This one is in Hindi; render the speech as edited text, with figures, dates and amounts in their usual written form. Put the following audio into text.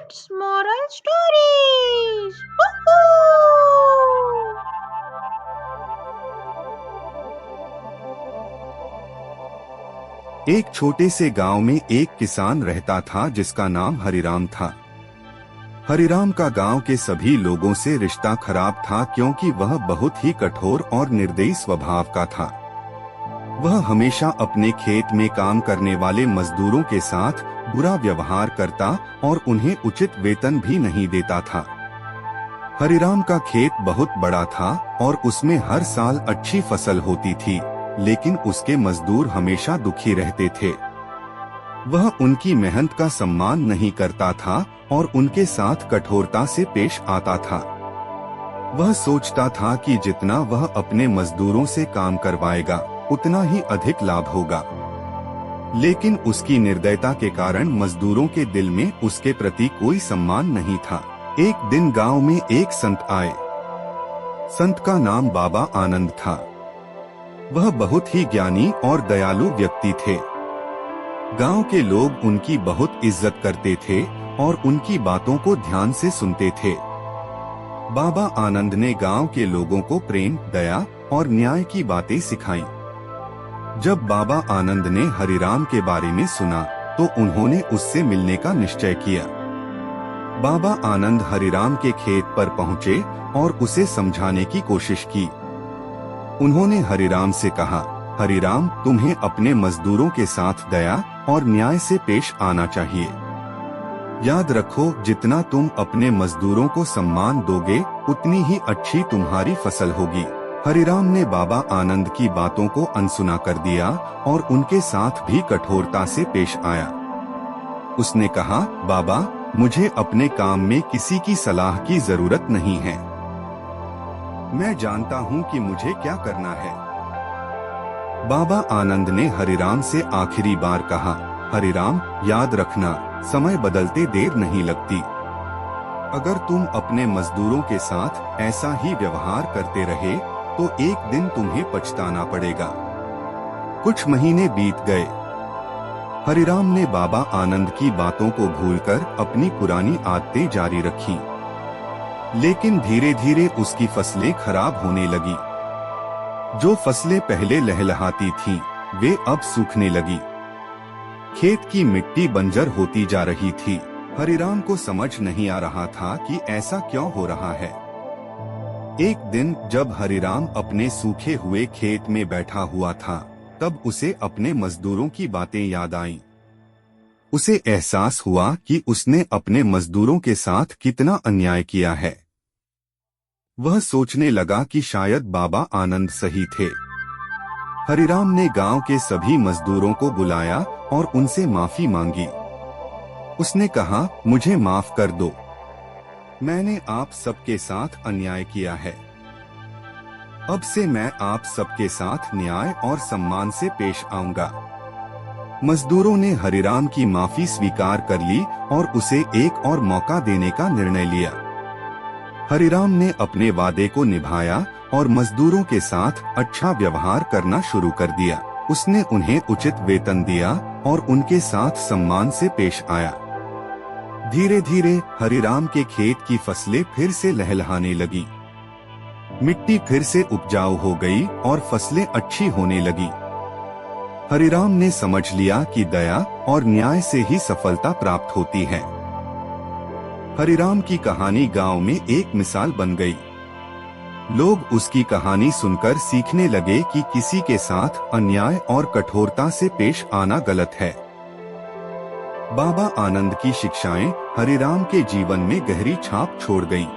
It's moral stories. Woohoo! एक छोटे से गांव में एक किसान रहता था जिसका नाम हरिराम था। हरिराम का गांव के सभी लोगों से रिश्ता खराब था क्योंकि वह बहुत ही कठोर और निर्दयी स्वभाव का था। वह हमेशा अपने खेत में काम करने वाले मजदूरों के साथ बुरा व्यवहार करता और उन्हें उचित वेतन भी नहीं देता था। हरिराम का खेत बहुत बड़ा था और उसमें हर साल अच्छी फसल होती थी, लेकिन उसके मजदूर हमेशा दुखी रहते थे। वह उनकी मेहनत का सम्मान नहीं करता था और उनके साथ कठोरता से पेश आता था। वह सोचता था कि जितना वह अपने मजदूरों से काम करवाएगा उतना ही अधिक लाभ होगा, लेकिन उसकी निर्दयता के कारण मजदूरों के दिल में उसके प्रति कोई सम्मान नहीं था। एक दिन गांव में एक संत आए। संत का नाम बाबा आनंद था। वह बहुत ही ज्ञानी और दयालु व्यक्ति थे। गांव के लोग उनकी बहुत इज्जत करते थे और उनकी बातों को ध्यान से सुनते थे। बाबा आनंद ने गांव के लोगों को प्रेम, दया और न्याय की बातें सिखाईं। जब बाबा आनंद ने हरिराम के बारे में सुना तो उन्होंने उससे मिलने का निश्चय किया। बाबा आनंद हरिराम के खेत पर पहुंचे और उसे समझाने की कोशिश की। उन्होंने हरिराम से कहा, हरिराम, तुम्हें अपने मजदूरों के साथ दया और न्याय से पेश आना चाहिए। याद रखो, जितना तुम अपने मजदूरों को सम्मान दोगे उतनी ही अच्छी तुम्हारी फसल होगी। हरिराम ने बाबा आनंद की बातों को अनसुना कर दिया और उनके साथ भी कठोरता से पेश आया। उसने कहा, बाबा, मुझे अपने काम में किसी की सलाह की जरूरत नहीं है। मैं जानता हूँ कि मुझे क्या करना है। बाबा आनंद ने हरिराम से आखिरी बार कहा, हरिराम, याद रखना, समय बदलते देर नहीं लगती। अगर तुम अपने मजदूरों के साथ ऐसा ही व्यवहार करते रहे तो एक दिन तुम्हें पछताना पड़ेगा। कुछ महीने बीत गए। हरिराम ने बाबा आनंद की बातों को भूलकर अपनी पुरानी आदतें जारी रखी, लेकिन धीरे धीरे उसकी फसलें खराब होने लगी। जो फसलें पहले लहलहाती थीं, वे अब सूखने लगी। खेत की मिट्टी बंजर होती जा रही थी। हरिराम को समझ नहीं आ रहा था कि ऐसा क्यों हो रहा है। एक दिन जब हरिराम अपने सूखे हुए खेत में बैठा हुआ था, तब उसे अपने मजदूरों की बातें याद आईं। उसे एहसास हुआ कि उसने अपने मजदूरों के साथ कितना अन्याय किया है। वह सोचने लगा कि शायद बाबा आनंद सही थे। हरिराम ने गांव के सभी मजदूरों को बुलाया और उनसे माफी मांगी। उसने कहा, मुझे माफ कर दो। मैंने आप सबके साथ अन्याय किया है। अब से मैं आप सबके साथ न्याय और सम्मान से पेश आऊंगा। मजदूरों ने हरिराम की माफी स्वीकार कर ली और उसे एक और मौका देने का निर्णय लिया। हरिराम ने अपने वादे को निभाया और मजदूरों के साथ अच्छा व्यवहार करना शुरू कर दिया। उसने उन्हें उचित वेतन दिया और उनके साथ सम्मान से पेश आया। धीरे धीरे हरिराम के खेत की फसलें फिर से लहलहाने लगी। मिट्टी फिर से उपजाऊ हो गई और फसलें अच्छी होने लगी। हरिराम ने समझ लिया कि दया और न्याय से ही सफलता प्राप्त होती है। हरिराम की कहानी गांव में एक मिसाल बन गई। लोग उसकी कहानी सुनकर सीखने लगे कि किसी के साथ अन्याय और कठोरता से पेश आना गलत है। बाबा आनंद की शिक्षाएं हरिराम के जीवन में गहरी छाप छोड़ गईं।